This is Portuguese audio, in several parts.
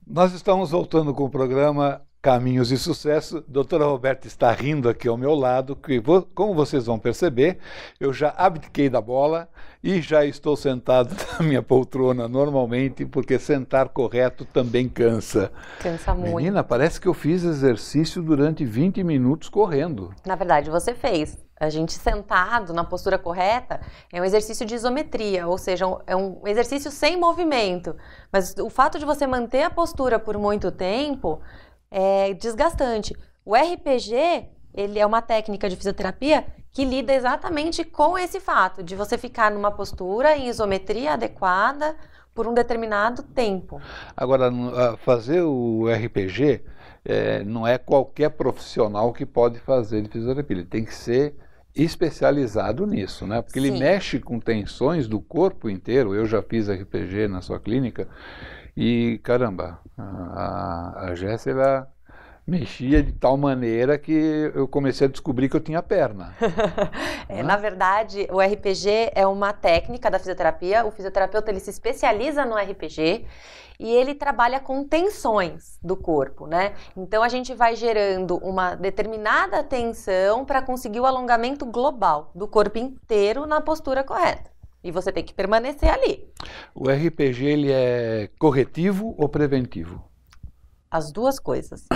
Nós estamos voltando com o programa Caminhos de Sucesso. Doutora Roberta está rindo aqui ao meu lado, que como vocês vão perceber, eu já abdiquei da bola e já estou sentado na minha poltrona normalmente, porque sentar correto também cansa. Cansa muito. Menina, parece que eu fiz exercício durante 20 minutos correndo. Na verdade, você fez. A gente sentado na postura correta é um exercício de isometria, ou seja, é um exercício sem movimento. Mas o fato de você manter a postura por muito tempo é desgastante. O RPG, ele é uma técnica de fisioterapia que lida exatamente com esse fato de você ficar numa postura em isometria adequada por um determinado tempo. Agora, fazer o RPG não é qualquer profissional que pode fazer de fisioterapia. Ele tem que ser especializado nisso, né? Porque ele mexe com tensões do corpo inteiro. Eu já fiz RPG na sua clínica e, caramba, a Jéssica mexia de tal maneira que eu comecei a descobrir que eu tinha perna. Na verdade, o RPG é uma técnica da fisioterapia. O fisioterapeuta ele se especializa no RPG e ele trabalha com tensões do corpo, né? Então a gente vai gerando uma determinada tensão para conseguir o alongamento global do corpo inteiro na postura correta. E você tem que permanecer ali. O RPG ele é corretivo ou preventivo? As duas coisas.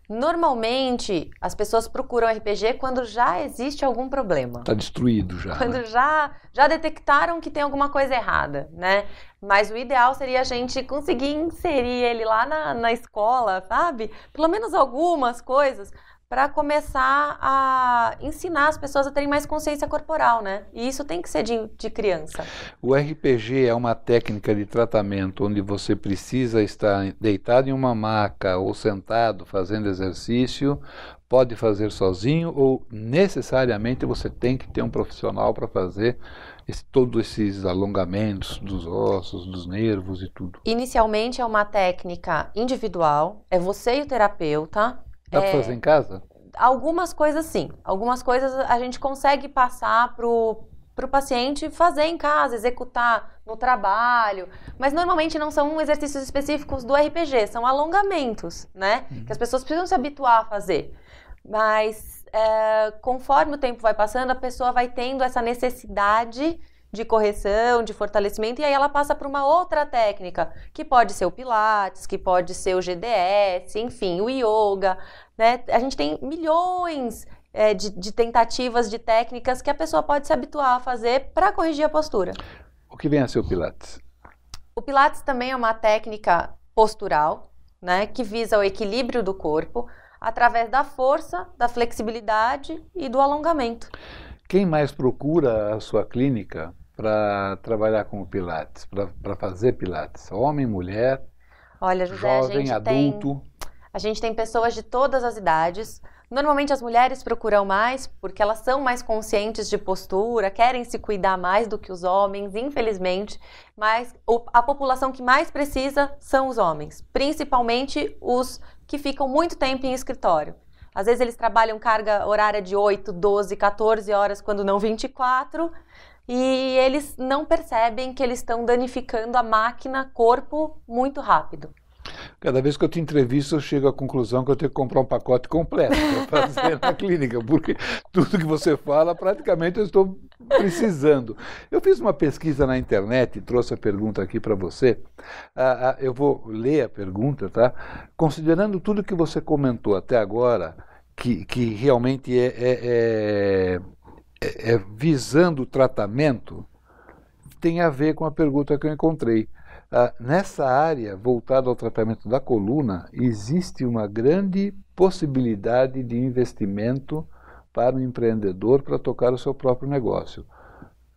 Normalmente, as pessoas procuram RPG quando já existe algum problema. Está destruído já. Quando né? já detectaram que tem alguma coisa errada, né? Mas o ideal seria a gente conseguir inserir ele lá na escola, sabe? Pelo menos algumas coisas, para começar a ensinar as pessoas a terem mais consciência corporal, né? E isso tem que ser de criança. O RPG é uma técnica de tratamento onde você precisa estar deitado em uma maca ou sentado fazendo exercício, pode fazer sozinho ou necessariamente você tem que ter um profissional para fazer todos esses alongamentos dos ossos, dos nervos e tudo? Inicialmente é uma técnica individual, é você e o terapeuta. Dá para fazer em casa? Algumas coisas sim. Algumas coisas a gente consegue passar pro paciente fazer em casa, executar no trabalho. Mas normalmente não são exercícios específicos do RPG, são alongamentos, né? Que as pessoas precisam se habituar a fazer. Mas conforme o tempo vai passando, a pessoa vai tendo essa necessidade de correção, de fortalecimento, e aí ela passa para uma outra técnica, que pode ser o Pilates, que pode ser o GDS, enfim, o Yoga, né? A gente tem milhões de tentativas, de técnicas que a pessoa pode se habituar a fazer para corrigir a postura. O que vem a ser o Pilates? O Pilates também é uma técnica postural, né, que visa o equilíbrio do corpo através da força, da flexibilidade e do alongamento. Quem mais procura a sua clínica para trabalhar com o Pilates, para fazer Pilates? Homem, mulher, olha, José, jovem, adulto? A gente tem pessoas de todas as idades. Normalmente as mulheres procuram mais porque elas são mais conscientes de postura, querem se cuidar mais do que os homens, infelizmente. Mas a população que mais precisa são os homens, principalmente os que ficam muito tempo em escritório. Às vezes eles trabalham carga horária de 8, 12, 14 horas, quando não 24, e eles não percebem que eles estão danificando a máquina, corpo, muito rápido. Cada vez que eu te entrevisto, eu chego à conclusão que eu tenho que comprar um pacote completo para fazer na clínica, porque tudo que você fala, praticamente eu estou precisando. Eu fiz uma pesquisa na internet e trouxe a pergunta aqui para você. Eu vou ler a pergunta, tá? Considerando tudo que você comentou até agora, que realmente é visando o tratamento, tem a ver com a pergunta que eu encontrei. Nessa área voltada ao tratamento da coluna, existe uma grande possibilidade de investimento para o empreendedor para tocar o seu próprio negócio.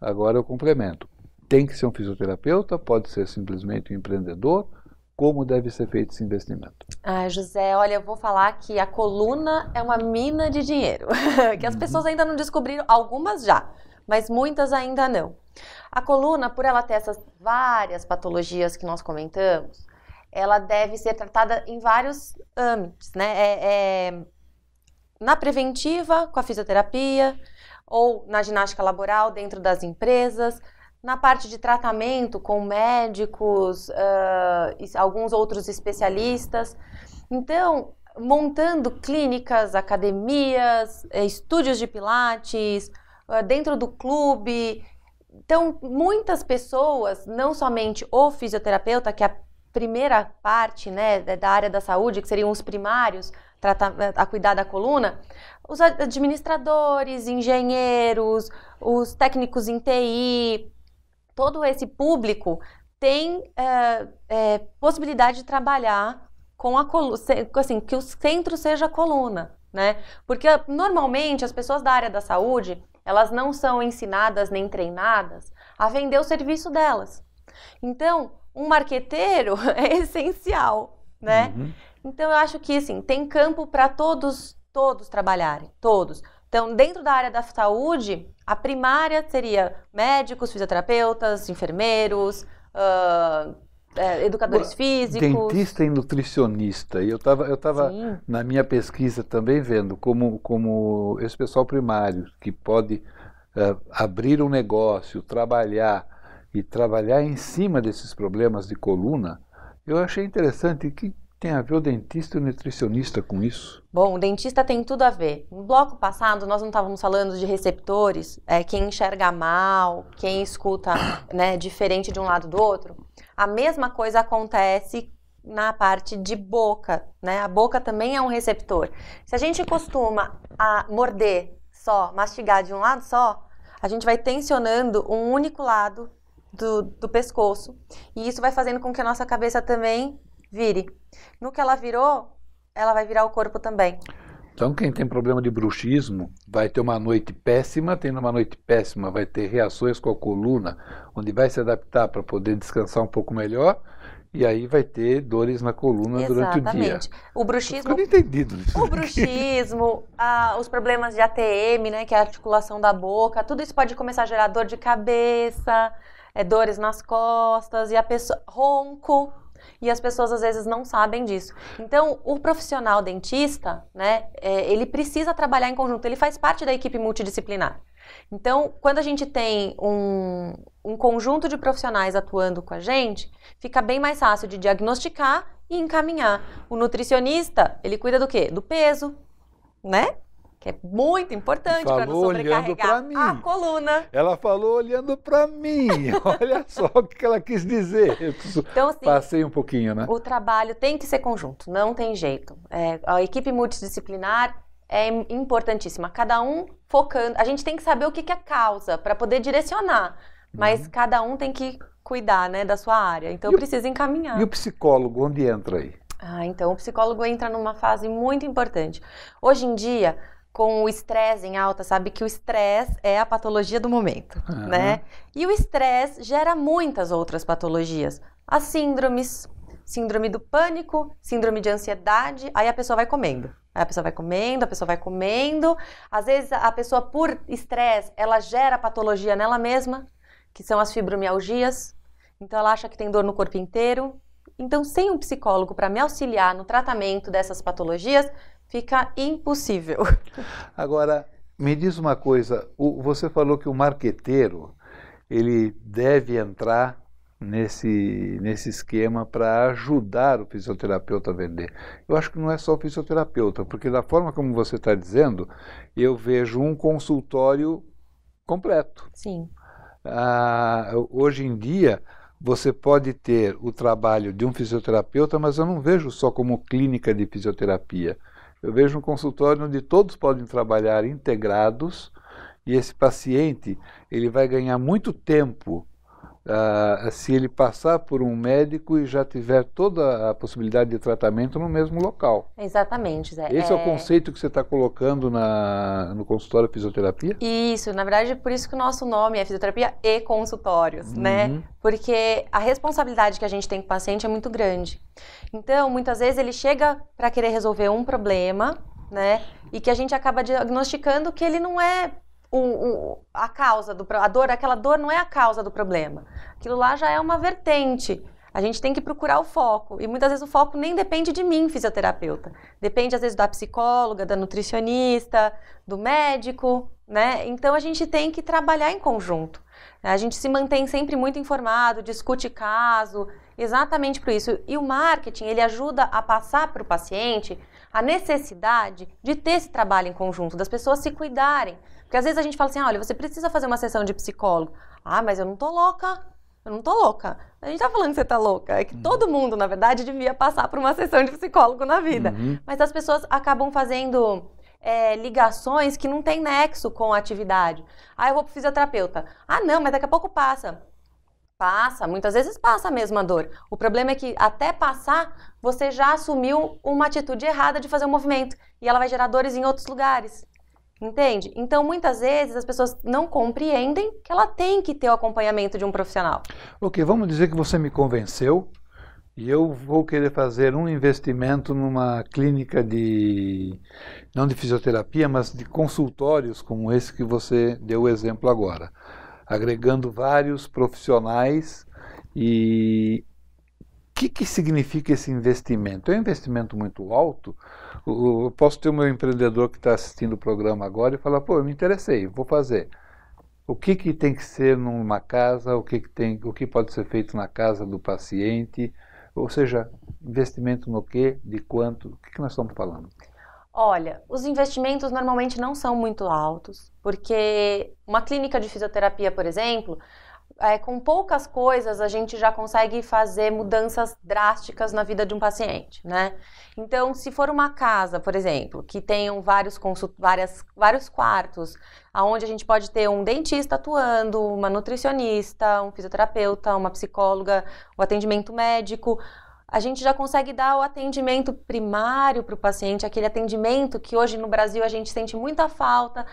Agora eu complemento. Tem que ser um fisioterapeuta, pode ser simplesmente um empreendedor. Como deve ser feito esse investimento? Ah, José, olha, eu vou falar que a coluna é uma mina de dinheiro, que as pessoas ainda não descobriram, algumas já, mas muitas ainda não. A coluna, por ela ter essas várias patologias que nós comentamos, ela deve ser tratada em vários âmbitos, né? Na preventiva, com a fisioterapia, ou na ginástica laboral dentro das empresas, na parte de tratamento com médicos, alguns outros especialistas. Então, montando clínicas, academias, estúdios de pilates, dentro do clube. Então, muitas pessoas, não somente o fisioterapeuta, que é a primeira parte, né, da área da saúde, que seriam os primários, a cuidar da coluna, os administradores, engenheiros, os técnicos em TI, todo esse público tem possibilidade de trabalhar com a coluna, assim, que o centro seja a coluna, né? Porque normalmente as pessoas da área da saúde, elas não são ensinadas nem treinadas a vender o serviço delas. Então, um marqueteiro é essencial, né? Uhum. Então, eu acho que, assim, tem campo para todos trabalharem, todos. Então, dentro da área da saúde, a primária seria médicos, fisioterapeutas, enfermeiros, educadores físicos. Dentista e nutricionista. E eu estava na minha pesquisa também vendo como esse pessoal primário que pode abrir um negócio, trabalhar em cima desses problemas de coluna. Eu achei interessante que tem a ver o dentista e o nutricionista com isso? Bom, o dentista tem tudo a ver. No bloco passado, nós não estávamos falando de receptores, quem enxerga mal, quem escuta, né, diferente de um lado do outro. A mesma coisa acontece na parte de boca, né? A boca também é um receptor. Se a gente costuma a morder só, mastigar de um lado só, a gente vai tensionando um único lado do pescoço. E isso vai fazendo com que a nossa cabeça também vire. No que ela virou, ela vai virar o corpo também. Então, quem tem problema de bruxismo vai ter uma noite péssima, tendo uma noite péssima vai ter reações com a coluna, onde vai se adaptar para poder descansar um pouco melhor, e aí vai ter dores na coluna durante o dia. O bruxismo, entendido isso. O bruxismo, os problemas de ATM, né, que é a articulação da boca, tudo isso pode começar a gerar dor de cabeça, dores nas costas, e a pessoa ronco. E as pessoas às vezes não sabem disso. Então, o profissional dentista, né, ele precisa trabalhar em conjunto, ele faz parte da equipe multidisciplinar. Então, quando a gente tem um conjunto de profissionais atuando com a gente, fica bem mais fácil de diagnosticar e encaminhar. O nutricionista, ele cuida do quê? Do peso, né? Que é muito importante para não sobrecarregar a coluna. Ela falou olhando para mim. Olha só o que ela quis dizer. Então, assim, passei um pouquinho, né? O trabalho tem que ser conjunto, não tem jeito. A equipe multidisciplinar é importantíssima. Cada um focando. A gente tem que saber o que é a causa para poder direcionar. Mas cada um tem que cuidar, né, da sua área. Então, precisa encaminhar. E o psicólogo, onde entra aí? Então, o psicólogo entra numa fase muito importante. Hoje em dia, com o estresse em alta, sabe que o estresse é a patologia do momento, né? E o estresse gera muitas outras patologias. As síndromes, síndrome do pânico, síndrome de ansiedade, aí a pessoa vai comendo. Aí a pessoa vai comendo, a pessoa vai comendo. Às vezes a pessoa, por estresse, ela gera patologia nela mesma, que são as fibromialgias. Então ela acha que tem dor no corpo inteiro. Então, sem um psicólogo para me auxiliar no tratamento dessas patologias, fica impossível. Agora, me diz uma coisa, você falou que o marqueteiro, ele deve entrar nesse esquema para ajudar o fisioterapeuta a vender. Eu acho que não é só o fisioterapeuta, porque da forma como você está dizendo, eu vejo um consultório completo. Sim. Hoje em dia, você pode ter o trabalho de um fisioterapeuta, mas eu não vejo só como clínica de fisioterapia. Eu vejo um consultório onde todos podem trabalhar integrados e esse paciente ele vai ganhar muito tempo se ele passar por um médico e já tiver toda a possibilidade de tratamento no mesmo local. Exatamente, Zé. Esse é o conceito que você está colocando no consultório de fisioterapia? Isso, na verdade, por isso que o nosso nome é fisioterapia e consultórios, né? Porque a responsabilidade que a gente tem com o paciente é muito grande. Então, muitas vezes ele chega para querer resolver um problema, né? E que a gente acaba diagnosticando que ele não é a causa aquela dor não é a causa do problema. Aquilo lá já é uma vertente. A gente tem que procurar o foco. E muitas vezes o foco nem depende de mim, fisioterapeuta. Depende, às vezes, da psicóloga, da nutricionista, do médico, né? Então, a gente tem que trabalhar em conjunto. A gente se mantém sempre muito informado, discute caso, exatamente por isso. E o marketing, ele ajuda a passar para o paciente a necessidade de ter esse trabalho em conjunto, das pessoas se cuidarem. Porque às vezes a gente fala assim, olha, você precisa fazer uma sessão de psicólogo. Ah, mas eu não tô louca. Eu não tô louca. A gente tá falando que você tá louca. É que todo mundo, na verdade, devia passar por uma sessão de psicólogo na vida. Mas as pessoas acabam fazendo ligações que não tem nexo com a atividade. Ah, eu vou pro fisioterapeuta. Ah, não, mas daqui a pouco passa. Passa, muitas vezes passa a mesma dor. O problema é que até passar, você já assumiu uma atitude errada de fazer um movimento. E ela vai gerar dores em outros lugares. Entende? Então, muitas vezes, as pessoas não compreendem que ela tem que ter o acompanhamento de um profissional. Ok, vamos dizer que você me convenceu e eu vou querer fazer um investimento numa clínica não de fisioterapia, mas de consultórios como esse que você deu o exemplo agora, agregando vários profissionais. E o que significa esse investimento? É um investimento muito alto? Eu posso ter o meu empreendedor que está assistindo o programa agora e falar, pô, eu me interessei, vou fazer. O que tem que ser numa casa, o que pode ser feito na casa do paciente, ou seja, investimento no quê, de quanto, o que nós estamos falando? Olha, os investimentos normalmente não são muito altos, porque uma clínica de fisioterapia, por exemplo, com poucas coisas a gente já consegue fazer mudanças drásticas na vida de um paciente, né? Então, se for uma casa, por exemplo, que tenham vários quartos, onde a gente pode ter um dentista atuando, uma nutricionista, um fisioterapeuta, uma psicóloga, o atendimento médico, a gente já consegue dar o atendimento primário para o paciente, aquele atendimento que hoje no Brasil a gente sente muita falta,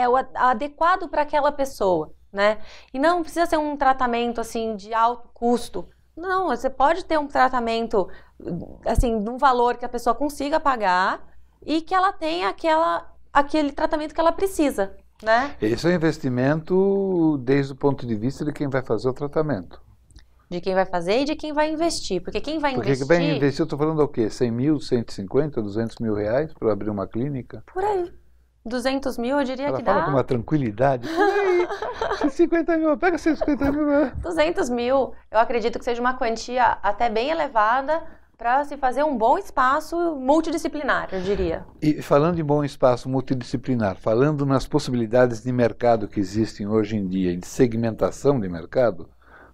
o adequado para aquela pessoa, né? E não precisa ser um tratamento assim de alto custo. Não, você pode ter um tratamento assim, de um valor que a pessoa consiga pagar e que ela tenha aquele tratamento que ela precisa, né? Esse é um investimento desde o ponto de vista de quem vai fazer o tratamento. De quem vai fazer e de quem vai investir. Porque quem vai investir... Porque quem vai investir, eu estou falando o quê? 100 mil, 150, 200 mil reais para abrir uma clínica? Por aí. 200 mil, eu diria ela que fala dá. Com uma tranquilidade. 50 mil, pega 150 mil. 200 mil, eu acredito que seja uma quantia até bem elevada para se fazer um bom espaço multidisciplinar, eu diria. E falando em bom espaço multidisciplinar, falando nas possibilidades de mercado que existem hoje em dia, de segmentação de mercado,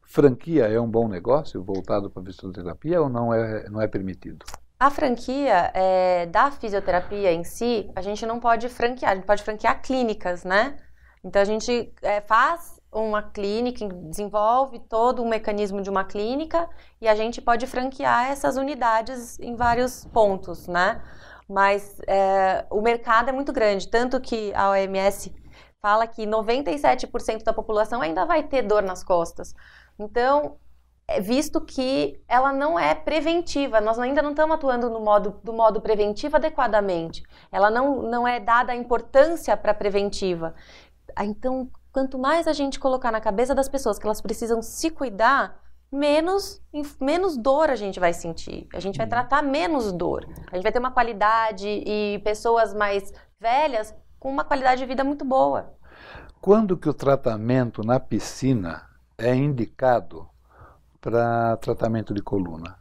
franquia é um bom negócio voltado para a fisioterapia ou não é permitido? A franquia da fisioterapia em si, a gente não pode franquear, a gente pode franquear clínicas, né? Então, a gente faz uma clínica, desenvolve todo um mecanismo de uma clínica e a gente pode franquear essas unidades em vários pontos, né? Mas o mercado é muito grande, tanto que a OMS fala que 97% da população ainda vai ter dor nas costas. Então, visto que ela não é preventiva, nós ainda não estamos atuando do modo preventivo adequadamente. Ela não é dada a importância para a preventiva. Então, quanto mais a gente colocar na cabeça das pessoas que elas precisam se cuidar, menos dor a gente vai sentir. A gente vai tratar menos dor. A gente vai ter uma qualidade e pessoas mais velhas com uma qualidade de vida muito boa. Quando que o tratamento na piscina é indicado para tratamento de coluna?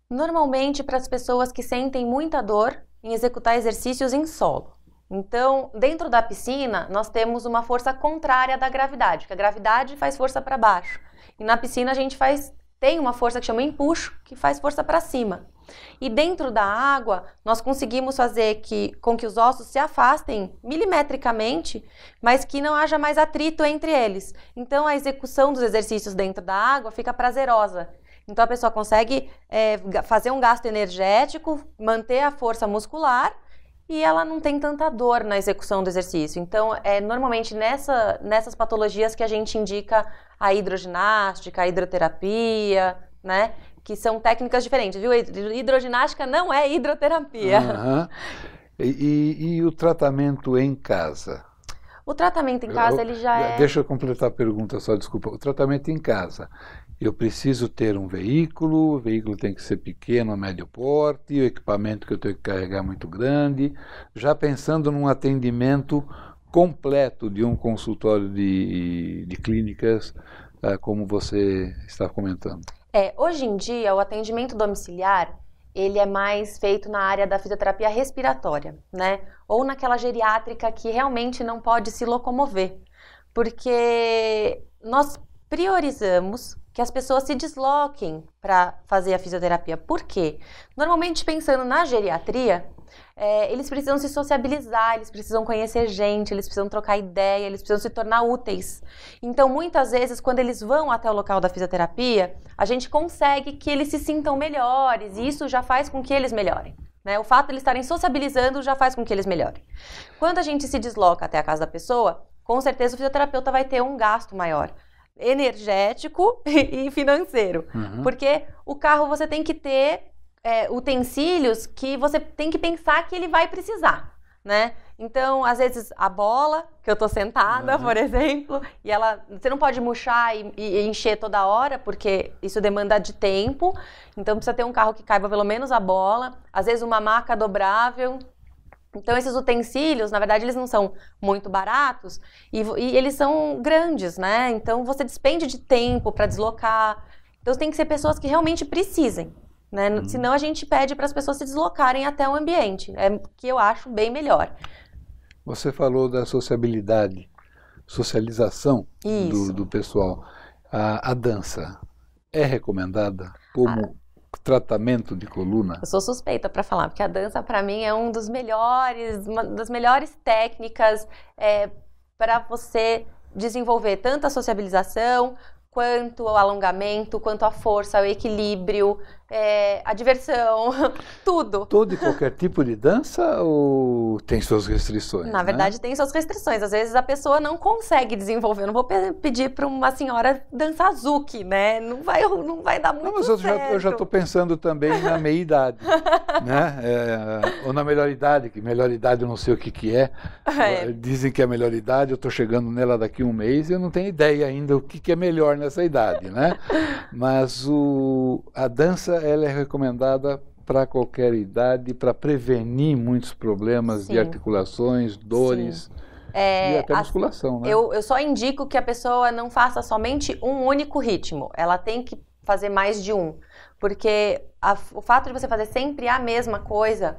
Normalmente para as pessoas que sentem muita dor em executar exercícios em solo. Então, dentro da piscina, nós temos uma força contrária da gravidade, porque a gravidade faz força para baixo. E na piscina a gente tem uma força que chama empuxo, que faz força para cima. E dentro da água, nós conseguimos fazer com que os ossos se afastem milimetricamente, mas que não haja mais atrito entre eles. Então, a execução dos exercícios dentro da água fica prazerosa. Então, a pessoa consegue fazer um gasto energético, manter a força muscular, e ela não tem tanta dor na execução do exercício. Então, normalmente nessas patologias que a gente indica a hidroginástica, a hidroterapia, né? Que são técnicas diferentes, viu? Hidroginástica não é hidroterapia. Uhum. E o tratamento em casa? O tratamento em casa, ele já é... Deixa eu completar a pergunta só, desculpa. O tratamento em casa, eu preciso ter um veículo, o veículo tem que ser pequeno, médio porte, o equipamento que eu tenho que carregar é muito grande, já pensando num atendimento completo de um consultório de clínicas, como você está comentando. Hoje em dia, o atendimento domiciliar, ele é mais feito na área da fisioterapia respiratória, né? Ou naquela geriátrica que realmente não pode se locomover, porque nós priorizamos que as pessoas se desloquem para fazer a fisioterapia. Por quê? Normalmente, pensando na geriatria, eles precisam se sociabilizar, eles precisam conhecer gente, eles precisam trocar ideia, eles precisam se tornar úteis. Então, muitas vezes, quando eles vão até o local da fisioterapia, a gente consegue que eles se sintam melhores e isso já faz com que eles melhorem. Né? O fato de eles estarem sociabilizando já faz com que eles melhorem. Quando a gente se desloca até a casa da pessoa, com certeza o fisioterapeuta vai ter um gasto maior, energético e financeiro. Uhum. Porque o carro você tem que ter utensílios que você tem que pensar que ele vai precisar, né? Então, às vezes, a bola, que eu tô sentada, por exemplo, e você não pode murchar e encher toda hora, porque isso demanda de tempo. Então, precisa ter um carro que caiba pelo menos a bola. Às vezes, uma maca dobrável. Então, esses utensílios, na verdade, eles não são muito baratos e eles são grandes, né? Então, você despende de tempo para deslocar. Então, tem que ser pessoas que realmente precisem, né? Senão, a gente pede para as pessoas se deslocarem até o ambiente, que eu acho bem melhor. Você falou da socialização do pessoal. A dança é recomendada como tratamento de coluna? Eu sou suspeita para falar, porque a dança para mim é uma das melhores técnicas para você desenvolver tanto a sociabilização, quanto o alongamento, quanto a força, o equilíbrio, a diversão, tudo. Todo e qualquer tipo de dança ou tem suas restrições? Na verdade, tem suas restrições. Às vezes a pessoa não consegue desenvolver. Eu não vou pedir para uma senhora dançar Zuki, né? Não vai dar muito certo. Mas eu já estou pensando também na meia-idade, né? Ou na melhor-idade, que melhor-idade eu não sei o que é. Dizem que é a melhor-idade, eu estou chegando nela daqui a um mês e eu não tenho ideia ainda o que é melhor nessa idade, né? Mas a dança, ela é recomendada para qualquer idade, para prevenir muitos problemas de articulações, dores e até musculação, né? Eu só indico que a pessoa não faça somente um único ritmo, ela tem que fazer mais de um, porque o fato de você fazer sempre a mesma coisa,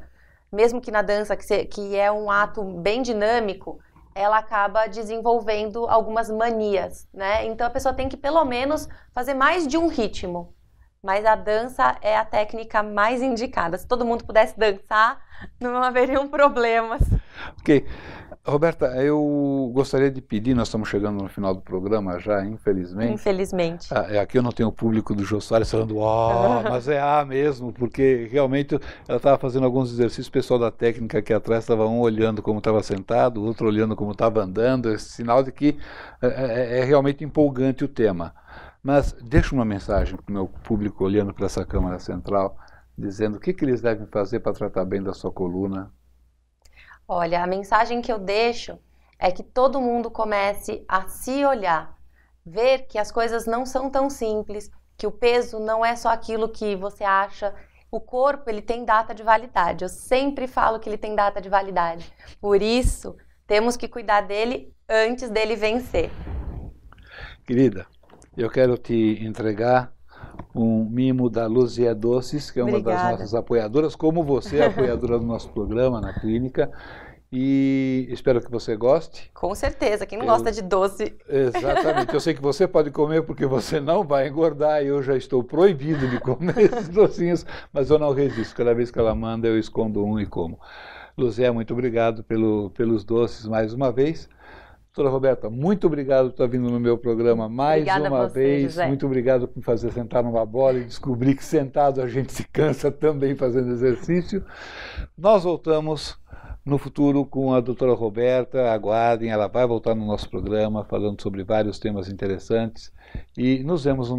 mesmo que na dança, que é um ato bem dinâmico, ela acaba desenvolvendo algumas manias, né? Então a pessoa tem que pelo menos fazer mais de um ritmo. Mas a dança é a técnica mais indicada. Se todo mundo pudesse dançar, não haveriam problemas. Ok. Roberta, eu gostaria de pedir, nós estamos chegando no final do programa já, infelizmente. Infelizmente. Aqui eu não tenho o público do Jô Soares falando, mas é mesmo, porque realmente ela estava fazendo alguns exercícios, o pessoal da técnica aqui atrás estava um olhando como estava sentado, o outro olhando como estava andando, sinal de que é realmente empolgante o tema. Mas deixa uma mensagem para o meu público olhando para essa câmara central, dizendo o que eles devem fazer para tratar bem da sua coluna. Olha, a mensagem que eu deixo é que todo mundo comece a se olhar, ver que as coisas não são tão simples, que o peso não é só aquilo que você acha. O corpo, ele tem data de validade. Eu sempre falo que ele tem data de validade. Por isso, temos que cuidar dele antes dele vencer. Querida, eu quero te entregar um mimo da Luzia Doces, que é uma das nossas apoiadoras, como você é apoiadora do nosso programa na clínica, e espero que você goste. Com certeza, quem não gosta de doce. Exatamente, eu sei que você pode comer porque você não vai engordar e eu já estou proibido de comer esses docinhos, mas eu não resisto, cada vez que ela manda eu escondo um e como. Luzia, muito obrigado pelos doces mais uma vez. Doutora Roberta, muito obrigado por estar vindo no meu programa mais uma vez. José. Muito obrigado por me fazer sentar numa bola e descobrir que sentado a gente se cansa também fazendo exercício. Nós voltamos no futuro com a doutora Roberta, aguardem, ela vai voltar no nosso programa falando sobre vários temas interessantes e nos vemos no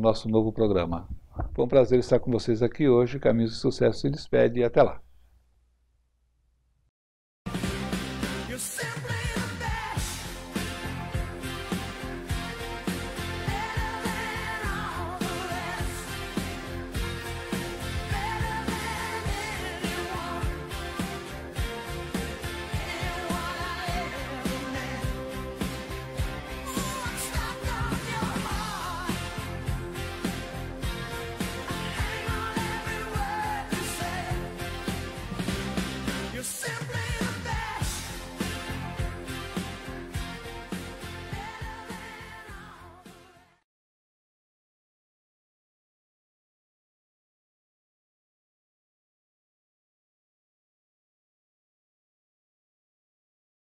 nosso novo programa. Foi um prazer estar com vocês aqui hoje. Caminhos de Sucesso se despede e até lá.